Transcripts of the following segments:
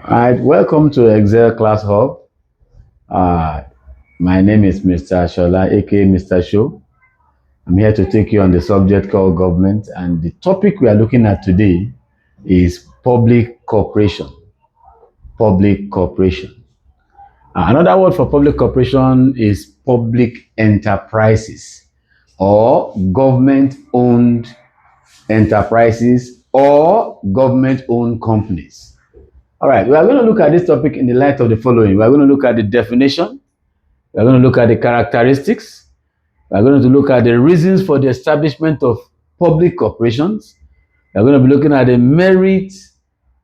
All right, welcome to Excel Class Hub. Uh, my name is Mr. Shola, aka Mr. Show. I'm here to take you on the subject called government, and the topic we are looking at today is public corporation. Public corporation. Another word for public corporation is public enterprises or government owned enterprises or government owned companies. All right, we are going to look at this topic in the light of the following. We are going to look at the definition, we are going to look at the characteristics, we are going to look at the reasons for the establishment of public corporations, we are going to be looking at the merits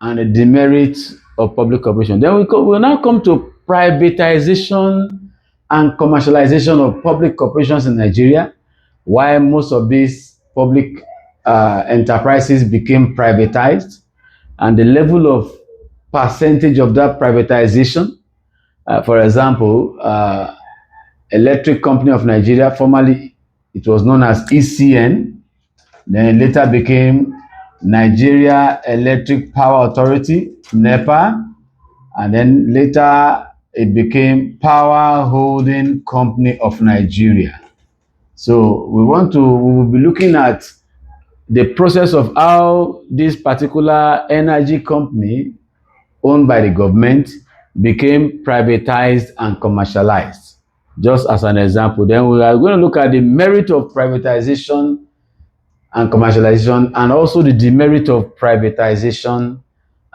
and the demerits of public corporation. Then we'll now come to privatization and commercialization of public corporations in Nigeria, why most of these public enterprises became privatized, and the level of percentage of that privatization. For example, Electric Company of Nigeria, formerly it was known as ECN, then it later became Nigeria Electric Power Authority, NEPA, and then later it became Power Holding Company of Nigeria. So we will be looking at the process of how this particular energy company owned by the government became privatized and commercialized, just as an example. Then we are going to look at the merit of privatization and commercialization, and also the demerit of privatization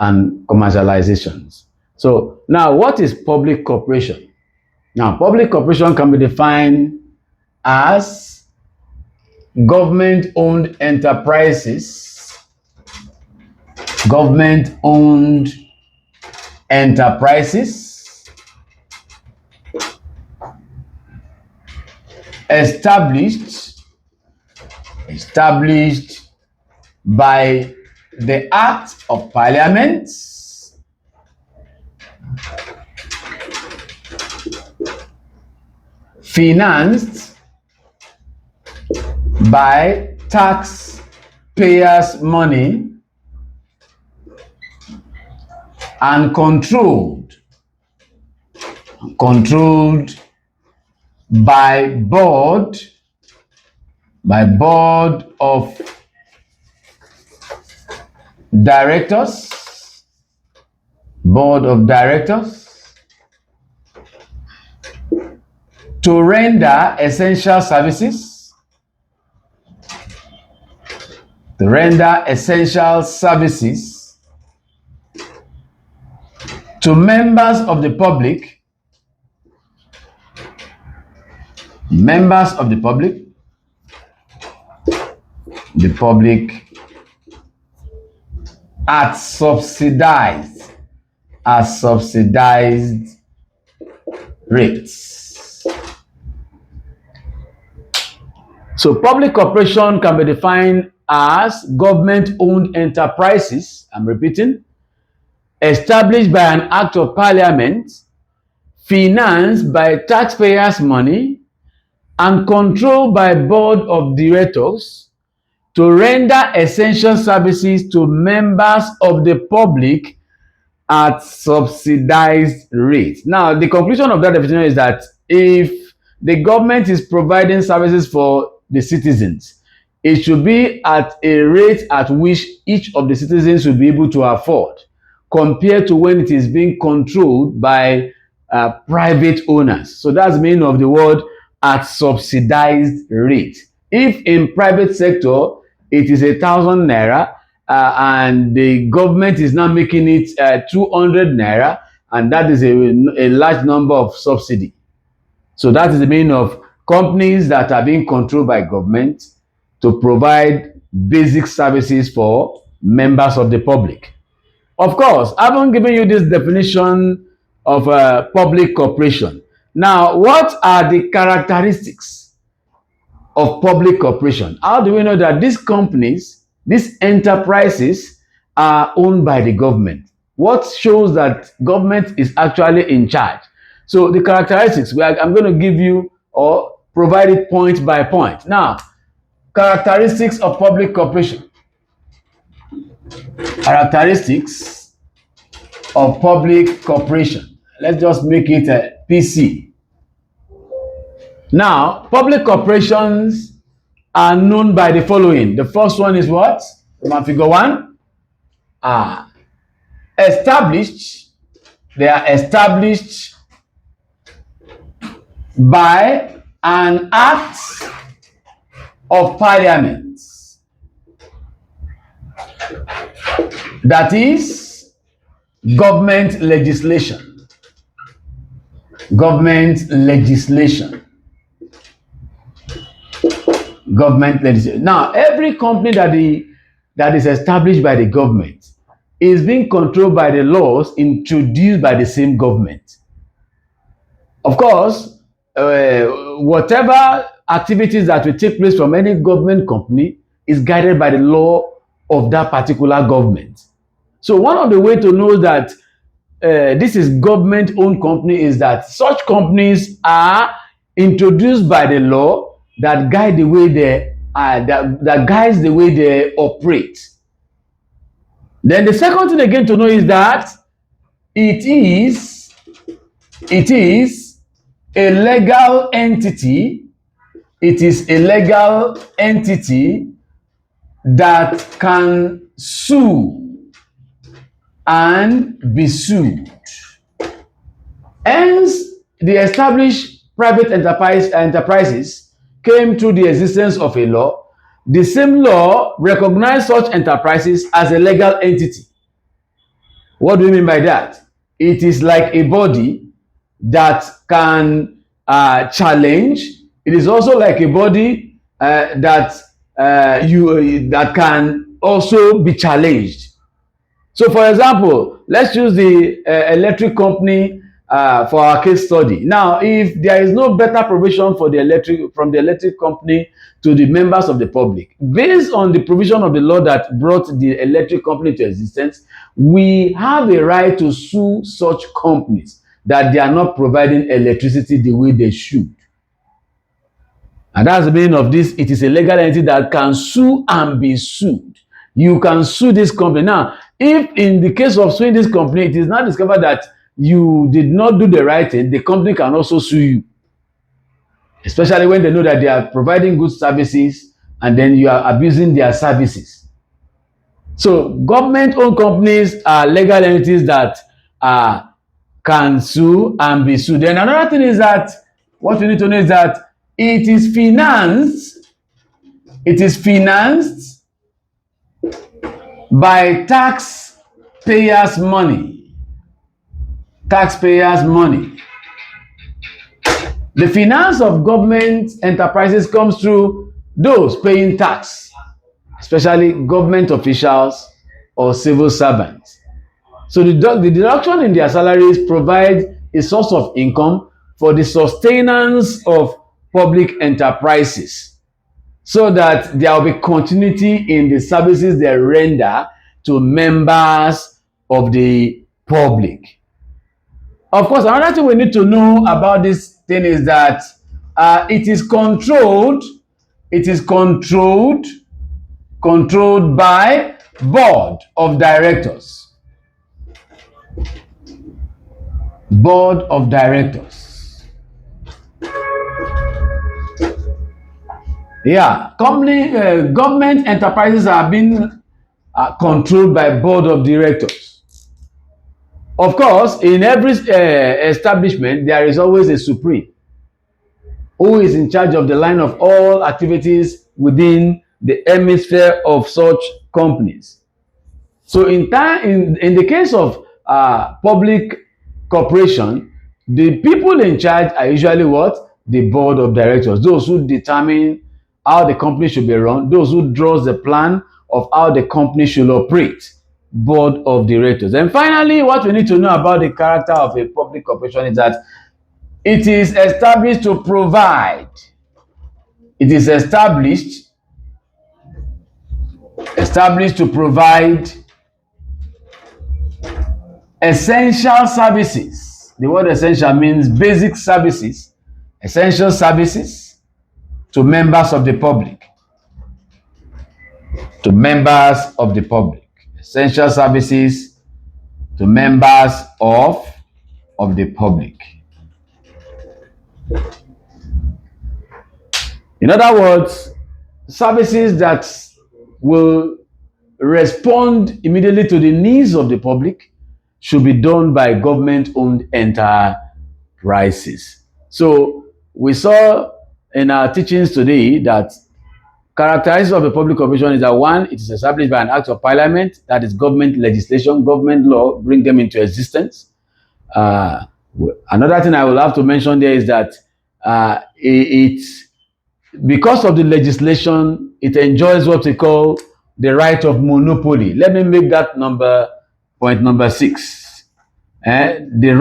and commercializations. So now, what is public corporation? Now, public corporation can be defined as government-owned enterprises, government-owned enterprises established by the Act of Parliament financed by taxpayers' money and controlled by board of directors to render essential services to members of the public at subsidized rates. So public corporation can be defined as government-owned enterprises, I'm repeating, established by an act of parliament, financed by taxpayers' money, and controlled by board of directors to render essential services to members of the public at subsidized rates. Now, the conclusion of that definition is that if the government is providing services for the citizens, it should be at a rate at which each of the citizens should be able to afford, compared to when it is being controlled by private owners. So that's the meaning of the word at subsidized rate. If in private sector it is 1,000 naira and the government is now making it 200 naira, and that is a large number of subsidy. So that is the meaning of companies that are being controlled by government to provide basic services for members of the public. Of course, I haven't given you this definition of public corporation. Now, what are the characteristics of public corporation? How do we know that these companies, these enterprises, are owned by the government? What shows that government is actually in charge? So the characteristics, I'm going to give you or provide it point by point. Now, characteristics of public corporation. Characteristics of public corporation. Let's just make it a PC. Now, public corporations are known by the following. The first one is what? Figure 1. Established. They are established by an act of parliament. That is government legislation. Government legislation. Government legislation. Now, every company that is established by the government is being controlled by the laws introduced by the same government. Of course, whatever activities that will take place from any government company is guided by the law of that particular government. So one of the ways to know that this is government-owned company is that such companies are introduced by the law that guide the way they that guides the way they operate. Then the second thing again to know is that it is a legal entity. It is a legal entity that can sue and be sued. Hence, the established private enterprises came through the existence of a law. The same law recognized such enterprises as a legal entity. What do we mean by that? It is like a body that can challenge. It is also like a body that can also be challenged. So, for example, let's use the electric company for our case study. Now, if there is no better provision for the electric company to the members of the public, based on the provision of the law that brought the electric company to existence, we have a right to sue such companies that they are not providing electricity the way they should. And that's the meaning of this. It is a legal entity that can sue and be sued. You can sue this company. Now, if in the case of suing this company, it is now discovered that you did not do the right thing, the company can also sue you. Especially when they know that they are providing good services and then you are abusing their services. So, government-owned companies are legal entities that can sue and be sued. Then another thing is that, what we need to know is that it is financed by taxpayers' money. Taxpayers' money. The finance of government enterprises comes through those paying tax, especially government officials or civil servants. So the deduction in their salaries provide a source of income for the sustenance of public enterprises, so that there will be continuity in the services they render to members of the public. Of course, another thing we need to know about this thing is that it is controlled by board of directors. Board of directors. Yeah, government enterprises are being controlled by board of directors. Of course, in every establishment, there is always a supreme who is in charge of the line of all activities within the hemisphere of such companies. So in the case of public corporation, the people in charge are usually what? The board of directors, those who determine how the company should be run, those who draws the plan of how the company should operate. Board of directors. And finally, what we need to know about the character of a public corporation is that it is established to provide. It is established to provide essential services. The word essential means basic services, essential services to members of the public. To members of the public. Essential services to members of the public. In other words, services that will respond immediately to the needs of the public should be done by government-owned enterprises. So we saw in our teachings today that characteristics of a public corporation is that one, it is established by an act of parliament, that is government legislation, government law, bring them into existence. Another thing I will have to mention there is that because of the legislation, it enjoys what we call the right of monopoly. Let me make that point number 6. The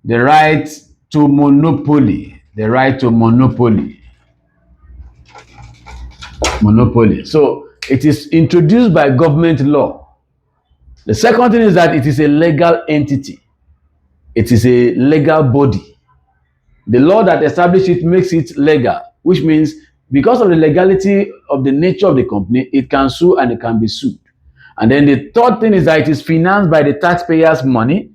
right to monopoly. The right to monopoly. So it is introduced by government law. The second thing is that it is a legal entity. It is a legal body. The law that establishes it makes it legal, which means because of the legality of the nature of the company, it can sue and it can be sued. And then the third thing is that it is financed by the taxpayers' money.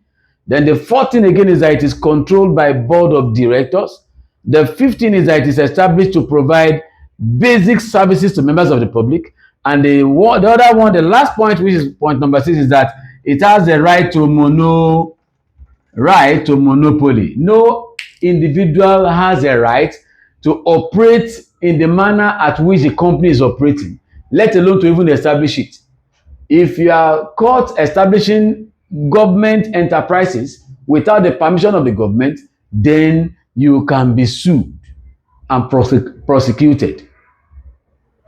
Then the fourth thing again is that it is controlled by board of directors. The fifth thing is that it is established to provide basic services to members of the public. And the other one, the last point, which is point number 6, is that it has the right to monopoly. No individual has a right to operate in the manner at which the company is operating, let alone to even establish it. If you are caught establishing government enterprises without the permission of the government, then you can be sued and prosecuted.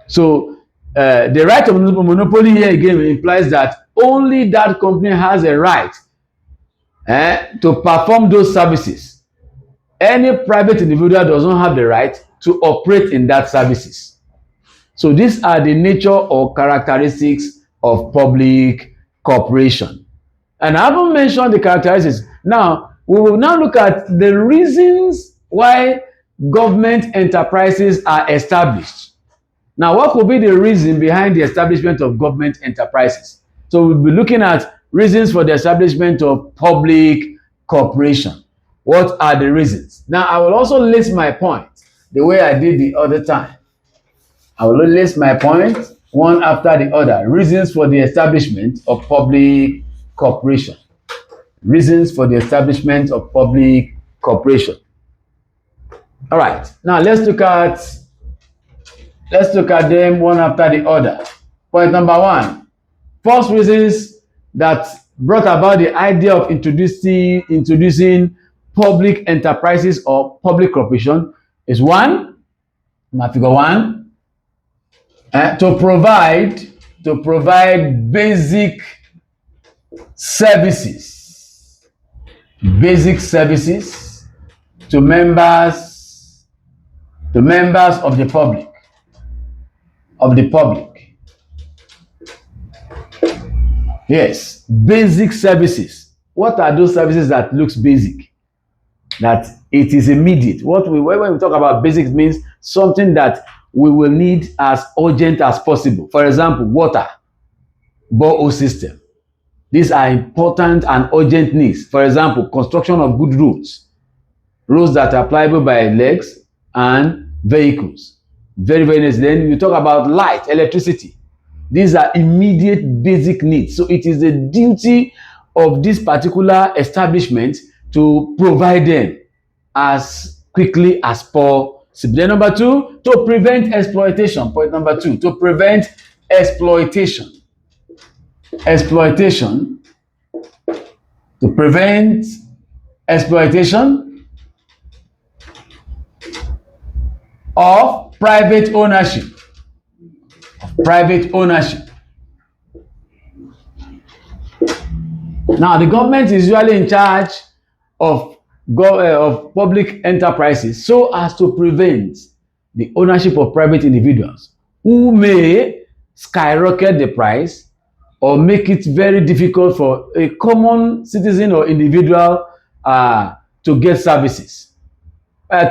So the right of monopoly here again implies that only that company has a right to perform those services. Any private individual does not have the right to operate in that services. So these are the nature or characteristics of public corporation. And I haven't mentioned the characteristics. Now, we will now look at the reasons why government enterprises are established. Now, what could be the reason behind the establishment of government enterprises? So we'll be looking at reasons for the establishment of public corporation. What are the reasons? Now, I will also list my point the way I did the other time. I will list my points one after the other. Reasons for the establishment of public corporation. Reasons for the establishment of public corporation. All right. Now let's look at them one after the other. Point number 1. First reasons that brought about the idea of introducing public enterprises or public corporation is 1, figure 1, to provide basic services to members of the public. Yes, basic services. What are those services that looks basic? That it is immediate. When we talk about basic, it means something that we will need as urgent as possible. For example, water, borehole system. These are important and urgent needs. For example, construction of good roads that are pliable by legs and vehicles. Very, very nice. Then you talk about light, electricity. These are immediate basic needs. So it is the duty of this particular establishment to provide them as quickly as possible. Then number 2, to prevent exploitation. Point number 2, to prevent exploitation. To prevent exploitation of private ownership. Now, the government is usually in charge of public enterprises so as to prevent the ownership of private individuals who may skyrocket the price or make it very difficult for a common citizen or individual to get services.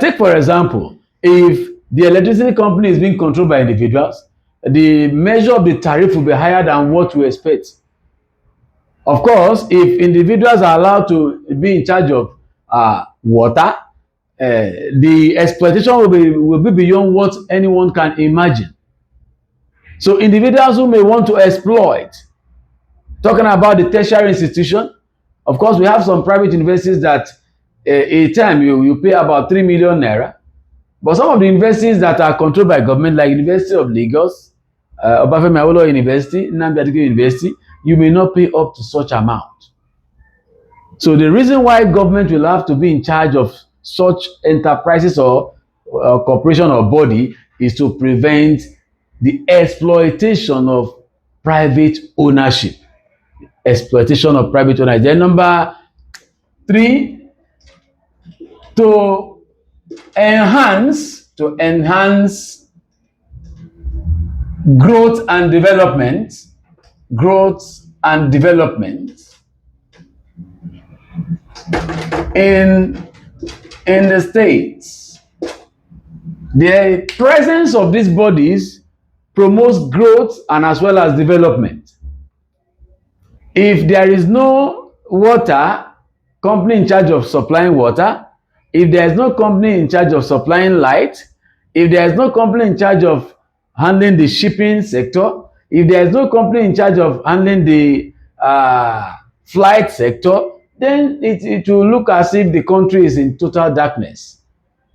Take for example, if the electricity company is being controlled by individuals, the measure of the tariff will be higher than what we expect. Of course, if individuals are allowed to be in charge of water, the exploitation will be beyond what anyone can imagine. So individuals who may want to exploit, talking about the tertiary institution, of course, we have some private universities that a time you pay about 3 million naira. But some of the universities that are controlled by government, like University of Lagos, Obafemi Awolowo University, Nnamdi Azikiwe University, you may not pay up to such amount. So the reason why government will have to be in charge of such enterprises or corporation or body is to prevent the exploitation of private ownership. Exploitation of private ownership. Then number 3, to enhance growth and development in the states. The presence of these bodies promotes growth and as well as development. If there is no water company in charge of supplying water, if there is no company in charge of supplying light, if there is no company in charge of handling the shipping sector, if there is no company in charge of handling the flight sector, then it will look as if the country is in total darkness.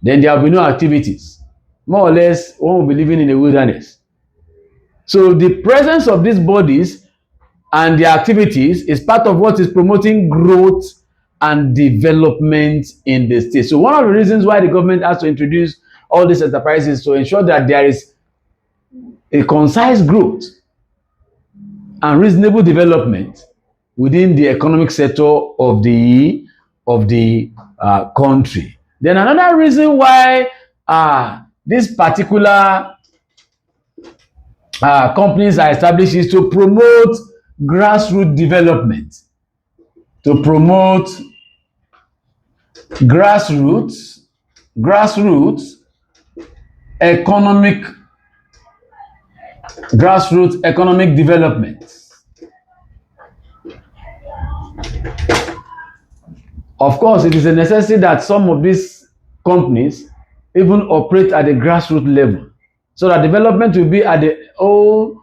Then there will be no activities. More or less, one will be living in a wilderness. So the presence of these bodies and their activities is part of what is promoting growth and development in the state. So one of the reasons why the government has to introduce all these enterprises to ensure that there is a concise growth and reasonable development within the economic sector of the country. Then another reason why this particular companies are established is to promote grassroots development, to promote grassroots economic development. Of course, it is a necessity that some of these companies even operate at the grassroots level, so that development will be at the whole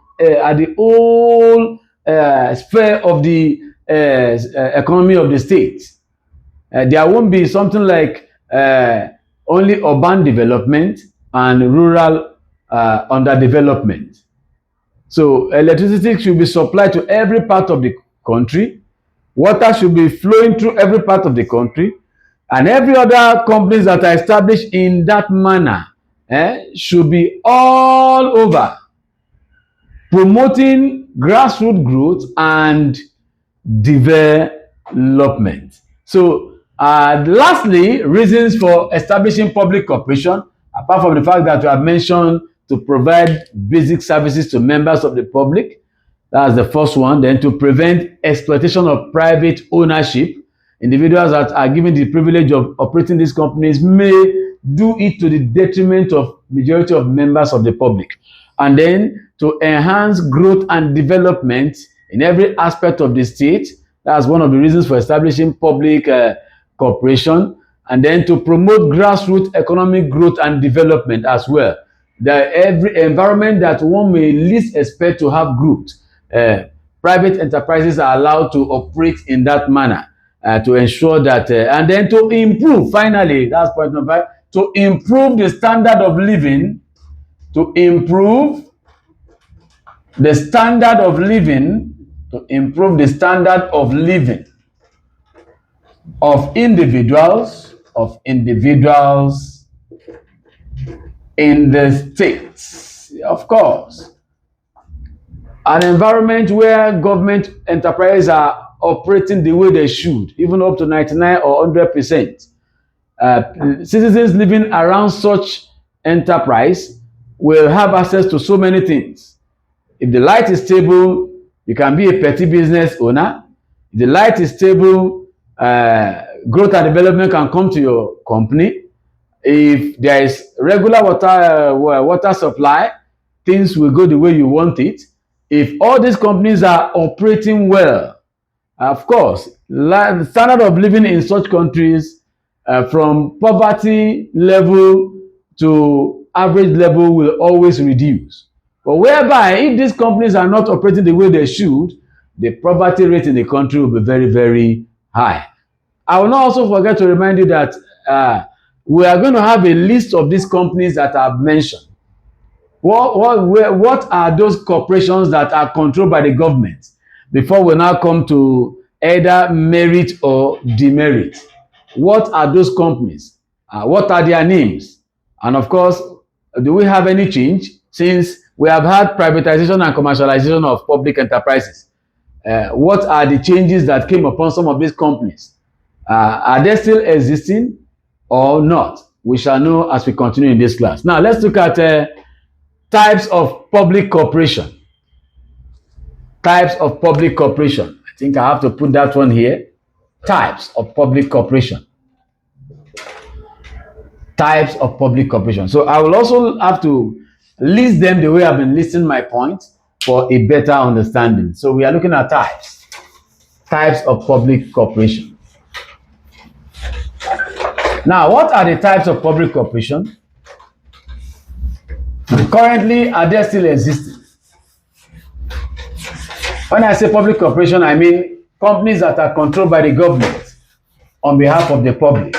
sphere of the economy of the state. There won't be something like only urban development and rural underdevelopment. So electricity should be supplied to every part of the country. Water should be flowing through every part of the country, and every other companies that are established in that manner should be all over, promoting grassroots growth and development. So lastly, reasons for establishing public corporation, apart from the fact that we have mentioned to provide basic services to members of the public. That's the first one. Then to prevent exploitation of private ownership. Individuals that are given the privilege of operating these companies may do it to the detriment of majority of members of the public. And then to enhance growth and development in every aspect of the state. That's one of the reasons for establishing public corporation. And then to promote grassroots economic growth and development as well. That every environment that one may least expect to have growth, private enterprises are allowed to operate in that manner to ensure that, and then to improve, finally, that's point number 5, to improve the standard of living, to improve the standard of living of individuals in the states. Of course, an environment where government enterprises are operating the way they should, even up to 99 or 100%. Citizens living around such enterprise will have access to so many things. If the light is stable, you can be a petty business owner. If the light is stable, growth and development can come to your company. If there is regular water supply, things will go the way you want it. If all these companies are operating well, Of course, the standard of living in such countries from poverty level to average level will always reduce. But whereby if these companies are not operating the way they should, the poverty rate in the country will be very, very high. I will not also forget to remind you that we are going to have a list of these companies that I've mentioned. What are those corporations that are controlled by the government before we now come to either merit or demerit? What are those companies? What are their names? And of course, do we have any change since we have had privatization and commercialization of public enterprises? What are the changes that came upon some of these companies? Are they still existing or not? We shall know as we continue in this class. Now, let's look at types of public corporation. Types of public corporation. I think I have to put that one here. Types of public corporation. Types of public corporation. So I will also have to list them the way I've been listing my points for a better understanding. So we are looking at types. Types of public corporation. Now, what are the types of public corporation? Currently, are they still existing? When I say public corporation, I mean companies that are controlled by the government on behalf of the public.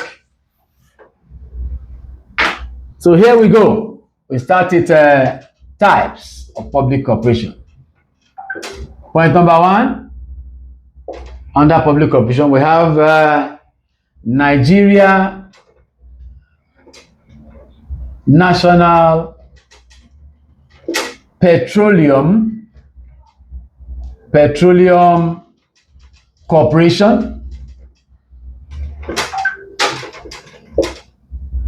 So here we go. We started types of public corporation. Point number one, under public corporation, we have Nigeria National Petroleum Corporation.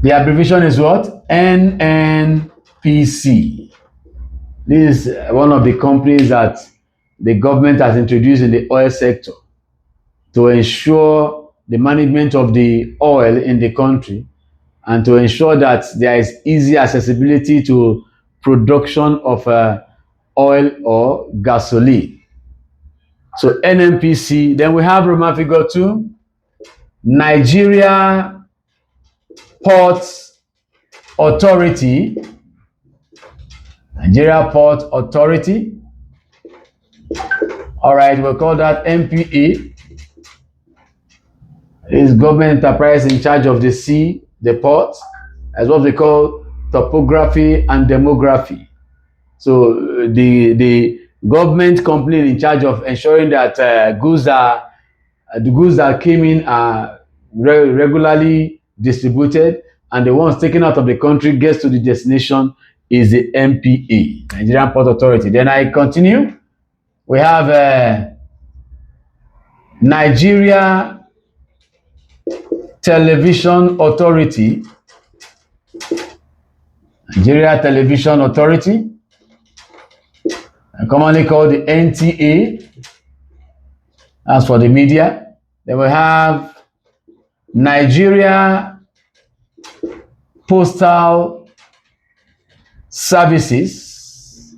The abbreviation is what? NNPC. This is one of the companies that the government has introduced in the oil sector to ensure the management of the oil in the country and to ensure that there is easy accessibility to production of oil or gasoline. So NNPC. Then we have Roman figure 2, Nigeria Ports Authority. Nigeria Port Authority. All right, we'll call that NPA. It's government enterprise in charge of the sea, the ports, as what they call topography and demography. So the government company in charge of ensuring that the goods that came in are regularly distributed, and the ones taken out of the country gets to the destination is the NPA, Nigerian Port Authority. Then I continue. We have Nigeria Television Authority. Nigeria Television Authority, commonly called the NTA, as for the media. Then we have Nigeria Postal Services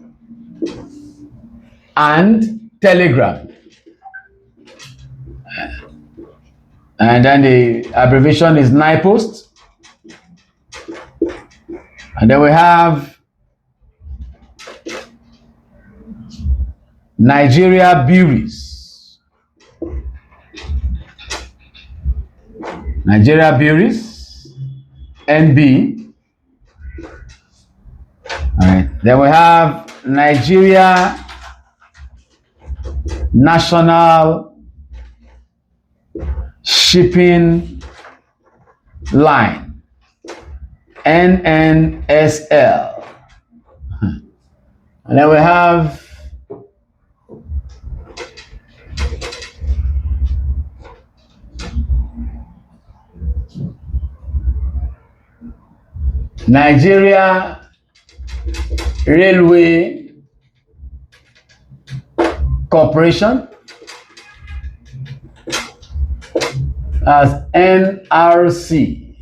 and Telegram. And then the abbreviation is NIPOST. And then we have Nigeria Breweries. Nigeria Breweries, NB. All right. Then we have Nigeria National Shipping Line, NNSL. And then we have Nigeria Railway Corporation as NRC.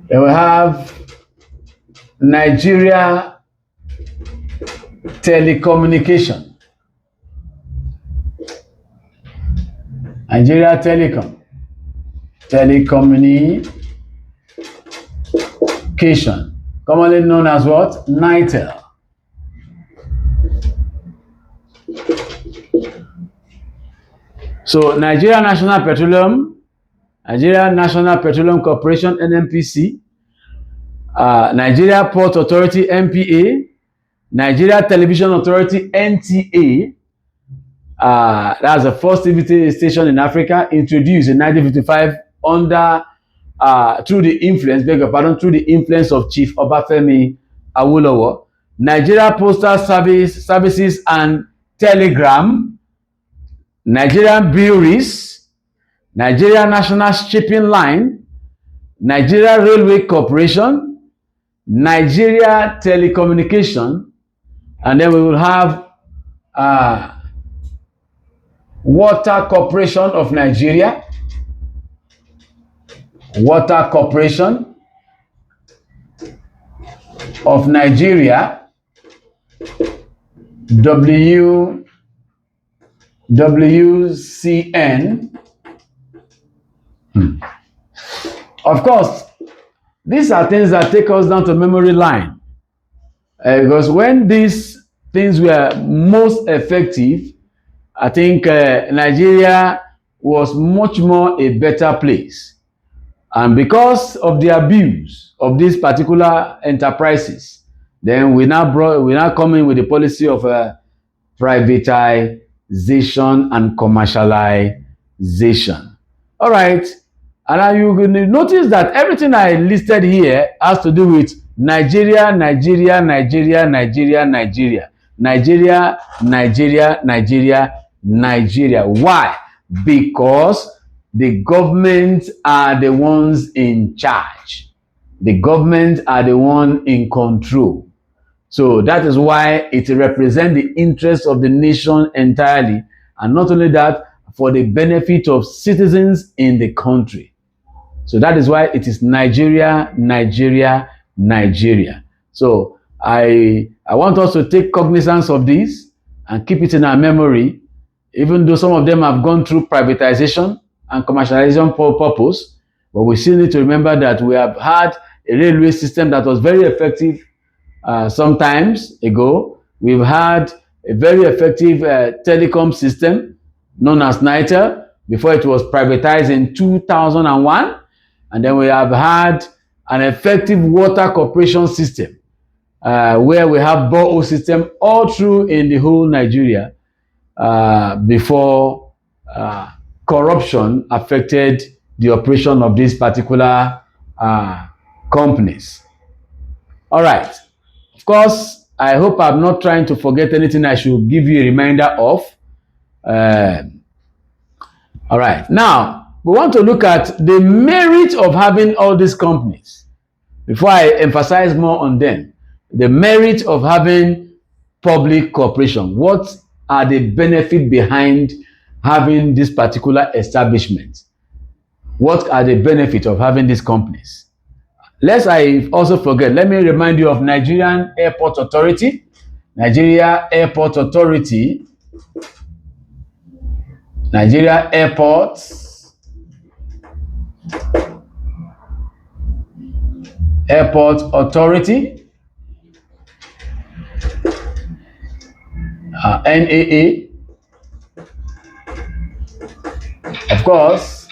Then we have Nigeria Telecommunication Nigeria Telecommunication, commonly known as what? NITEL. So Nigeria National Petroleum Corporation (NNPC), Nigeria Port Authority (NPA), Nigeria Television Authority (NTA). That's the first TV station in Africa, introduced in 1955 under through the influence of Chief Obafemi Awolowo. Nigeria Postal Services and Telegram, Nigerian Breweries, Nigeria National Shipping Line, Nigeria Railway Corporation, Nigeria Telecommunication, and then we will have Water Corporation of Nigeria, Water Corporation of Nigeria, WCN. Of course, these are things that take us down to memory line. Because when these things were most effective, I think Nigeria was much more a better place. And because of the abuse of these particular enterprises, then we now come in with the policy of privatization and commercialization. All right. And you will notice that everything I listed here has to do with Nigeria. Why? Because the government are the ones in charge. The government are the one in control. So that is why it represents the interests of the nation entirely. And not only that, for the benefit of citizens in the country. So that is why it is Nigeria. So I want us to take cognizance of this and keep it in our memory, even though some of them have gone through privatization and commercialization for purpose. But we still need to remember that we have had a railway system that was very effective some times ago. We've had a very effective telecom system known as NITEL before it was privatized in 2001. And then we have had an effective water corporation system where we have borehole system all through in the whole Nigeria before corruption affected the operation of these particular companies. All right. Of course, I hope I'm not trying to forget anything I should give you a reminder of. All right. Now, we want to look at the merit of having all these companies. Before I emphasize more on them, the merit of having public corporation. What are the benefits behind having this particular establishment? What are the benefits of having these companies? Lest I also forget, let me remind you of Nigerian Airport Authority. Nigeria Airport Authority. Nigeria Airports. Airport Authority. NAA. Of course,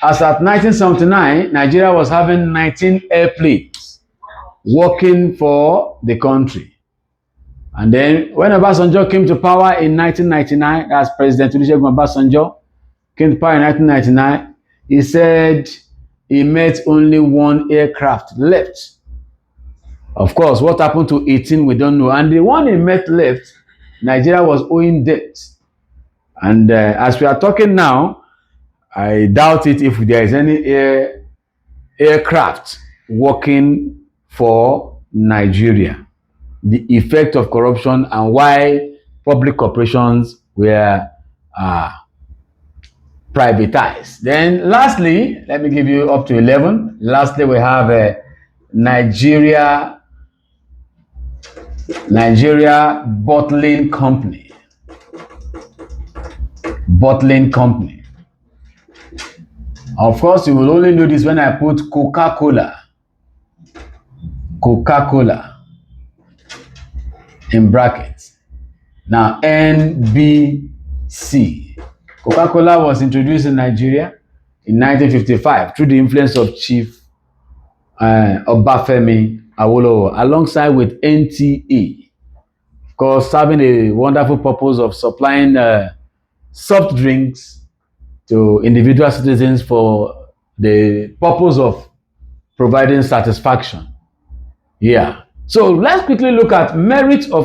as at 1979, Nigeria was having 19 airplanes working for the country. And then when Obasanjo came to power in 1999, that's President Olusegun Obasanjo came to power in 1999, he said he met only one aircraft left. Of course, what happened to 18, we don't know. And the one he met left, Nigeria was owing debt. And as we are talking now, I doubt it if there is any aircraft working for Nigeria. The effect of corruption and why public corporations were privatized. Then lastly, let me give you up to 11. Lastly, we have Nigeria Bottling Company. Bottling Company. Of course, you will only know this when I put Coca-Cola. Coca-Cola in brackets. Now, NBC. Coca-Cola was introduced in Nigeria in 1955 through the influence of Chief Obafemi Awolowo alongside with NTA. Of course, serving a wonderful purpose of supplying soft drinks to individual citizens for the purpose of providing satisfaction. Yeah. So let's quickly look at merits of